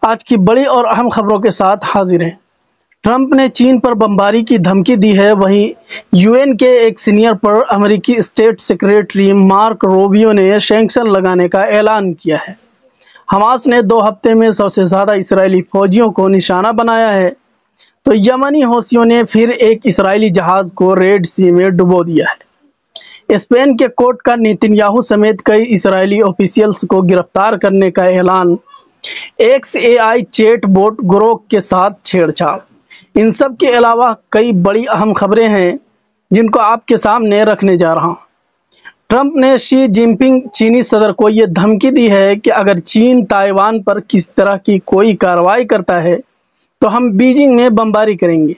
آج کی بڑی اور اہم خبروں کے ساتھ حاضر ہیں۔ ٹرمپ نے چین پر بمباری کی دھمکی دی ہے، وہیں یو این کے ایک سینئر پر امریکی اسٹیٹ سیکریٹری مارک روبیو نے سینکشن لگانے کا اعلان کیا ہے۔ حماس نے 2 ہفتے میں 100 سے زیادہ اسرائیلی فوجیوں کو نشانہ بنایا ہے، تو یمنی حوثیوں نے پھر ایک اسرائیلی جہاز کو ریڈ سی میں ڈبو دیا ہے۔ اسپین کے کورٹ کا نیتن یاہو سمیت کئی اسرائیلی آفیشیلز کو گرفتار کرنے کا اعلان۔ XAI چیٹ بوٹ گروہ کے ساتھ چھیڑ چھاڑ۔ ان سب کے علاوہ کئی بڑی اہم خبریں ہیں جن کو آپ کے سامنے رکھنے جا رہا ہوں۔ ٹرمپ نے شی جن پنگ چینی صدر کو یہ دھمکی دی ہے کہ اگر چین تائیوان پر کس طرح کی کوئی کارروائی کرتا ہے تو ہم بیجنگ میں بمباری کریں گے۔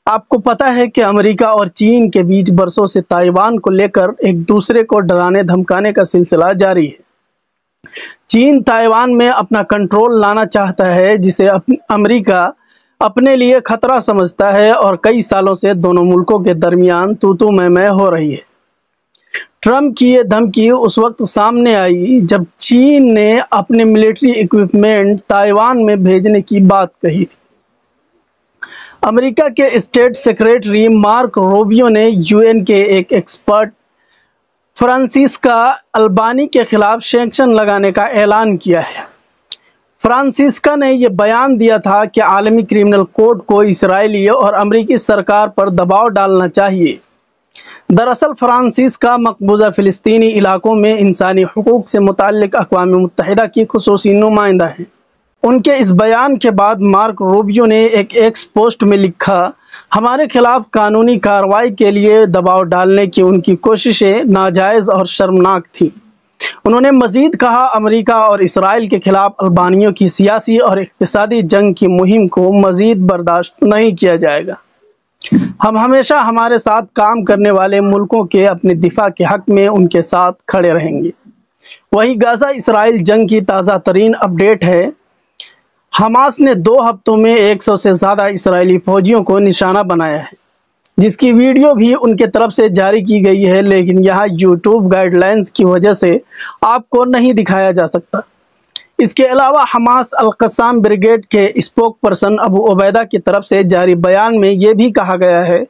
آپ کو پتہ ہے کہ امریکہ اور چین کے بیچ برسوں سے تائیوان کو لے کر ایک دوسرے کو ڈرانے دھمکانے کا سلسلہ جاری ہے۔ چین تائیوان میں اپنا کنٹرول لانا چاہتا ہے، جسے امریکہ اپنے لیے خطرہ سمجھتا ہے، اور کئی سالوں سے دونوں ملکوں کے درمیان تو میں ہو رہی ہے۔ ٹرمپ کی یہ دھمکی اس وقت سامنے آئی جب چین نے اپنے ملٹری اکوپمنٹ تائیوان میں بھیجنے کی بات کہی تھی۔ امریکہ کے اسٹیٹ سیکریٹری مارک روبیو نے یو این کے ایک ایکسپرٹ فرانسیسکا البانی کے خلاف سینکشن لگانے کا اعلان کیا ہے۔ فرانسیسکا نے یہ بیان دیا تھا کہ عالمی کرمنل کورٹ کو اسرائیلی اور امریکی سرکار پر دباؤ ڈالنا چاہیے۔ دراصل فرانسیسکا مقبوضہ فلسطینی علاقوں میں انسانی حقوق سے متعلق اقوام متحدہ کی خصوصی نمائندہ ہیں۔ ان کے اس بیان کے بعد مارک روبیو نے ایک ایکس پوسٹ میں لکھا، ہمارے خلاف قانونی کارروائی کے لیے دباؤ ڈالنے کی ان کی کوششیں ناجائز اور شرمناک تھیں۔ انہوں نے مزید کہا، امریکہ اور اسرائیل کے خلاف البانیوں کی سیاسی اور اقتصادی جنگ کی مہم کو مزید برداشت نہیں کیا جائے گا۔ ہم ہمیشہ ہمارے ساتھ کام کرنے والے ملکوں کے اپنے دفاع کے حق میں ان کے ساتھ کھڑے رہیں گے۔ وہی غزہ اسرائیل جنگ کی تازہ ترین اپڈیٹ ہے۔ حماس نے 2 ہفتوں میں 100 سے زیادہ اسرائیلی فوجیوں کو نشانہ بنایا ہے، جس کی ویڈیو بھی ان کے طرف سے جاری کی گئی ہے، لیکن یہاں یوٹیوب گائیڈ لائنز کی وجہ سے آپ کو نہیں دکھایا جا سکتا۔ اس کے علاوہ حماس القسام بریگیڈ کے اسپوک پرسن ابو عبیدہ کی طرف سے جاری بیان میں یہ بھی کہا گیا ہے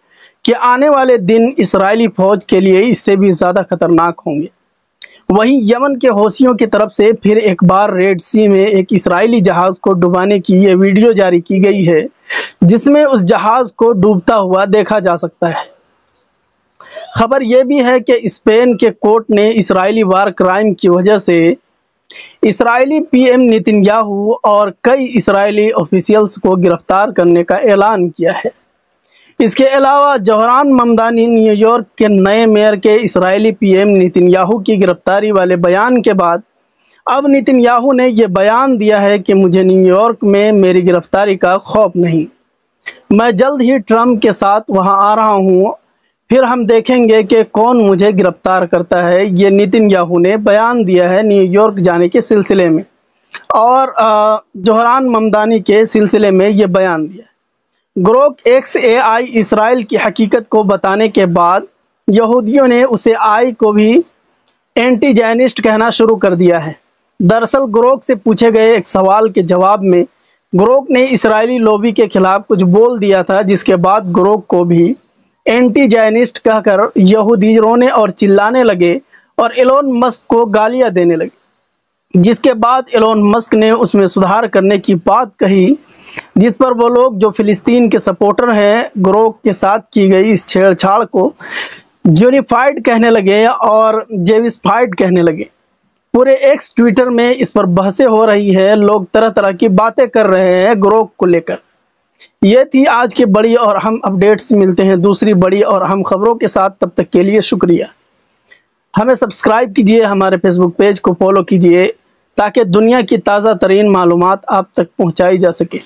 کہ آنے والے دن اسرائیلی فوج کے لیے اس سے بھی زیادہ خطرناک ہوں گے۔ وہیں یمن کے حوثیوں کی طرف سے پھر ایک بار ریڈ سی میں ایک اسرائیلی جہاز کو ڈبانے کی یہ ویڈیو جاری کی گئی ہے، جس میں اس جہاز کو ڈوبتا ہوا دیکھا جا سکتا ہے۔ خبر یہ بھی ہے کہ اسپین کے کورٹ نے اسرائیلی وار کرائم کی وجہ سے اسرائیلی PM نیتن یاہو اور کئی اسرائیلی آفیشیلز کو گرفتار کرنے کا اعلان کیا ہے۔ اس کے علاوہ جوہران ممدانی نیو یارک کے نئے میئر کے اسرائیلی PM نیتن یاہو کی گرفتاری والے بیان کے بعد اب نیتن یاہو نے یہ بیان دیا ہے کہ مجھے نیو یارک میں میری گرفتاری کا خوف نہیں، میں جلد ہی ٹرمپ کے ساتھ وہاں آ رہا ہوں، پھر ہم دیکھیں گے کہ کون مجھے گرفتار کرتا ہے۔ یہ نیتن یاہو نے بیان دیا ہے نیو یارک جانے کے سلسلے میں، اور جوہران ممدانی کے سلسلے میں یہ بیان دیا ہے۔ گروہ XAI اسرائیل کی حقیقت کو بتانے کے بعد یہودیوں نے اسے آئی کو بھی اینٹی جائنسٹ کہنا شروع کر دیا ہے۔ دراصل گروہ سے پوچھے گئے ایک سوال کے جواب میں گروہ نے اسرائیلی لوبی کے خلاف کچھ بول دیا تھا، جس کے بعد گروہ کو بھی اینٹی جائنسٹ کہہ کر یہودی رونے اور چلانے لگے اور ایلون مسک کو گالیاں دینے لگے، جس کے بعد ایلون مسک نے اس میں سدھار کرنے کی بات کہی، جس پر وہ لوگ جو فلسطین کے سپورٹر ہیں گروہ کے ساتھ کی گئی اس چھیڑ چھاڑ کو جونیفائڈ کہنے لگے اور جیوسفائڈ کہنے لگے۔ پورے ایکس ٹویٹر میں اس پر بحثیں ہو رہی ہے، لوگ طرح طرح کی باتیں کر رہے ہیں گروہ کو لے کر۔ یہ تھی آج کی بڑی اور اہم اپڈیٹس، ملتے ہیں دوسری بڑی اور اہم خبروں کے ساتھ، تب تک کے لیے شکریہ۔ ہمیں سبسکرائب کیجئے، ہمارے فیس بک پیج کو فالو کیجئے تاکہ دنیا کی تازہ ترین معلومات آپ تک پہنچائی جا سکے۔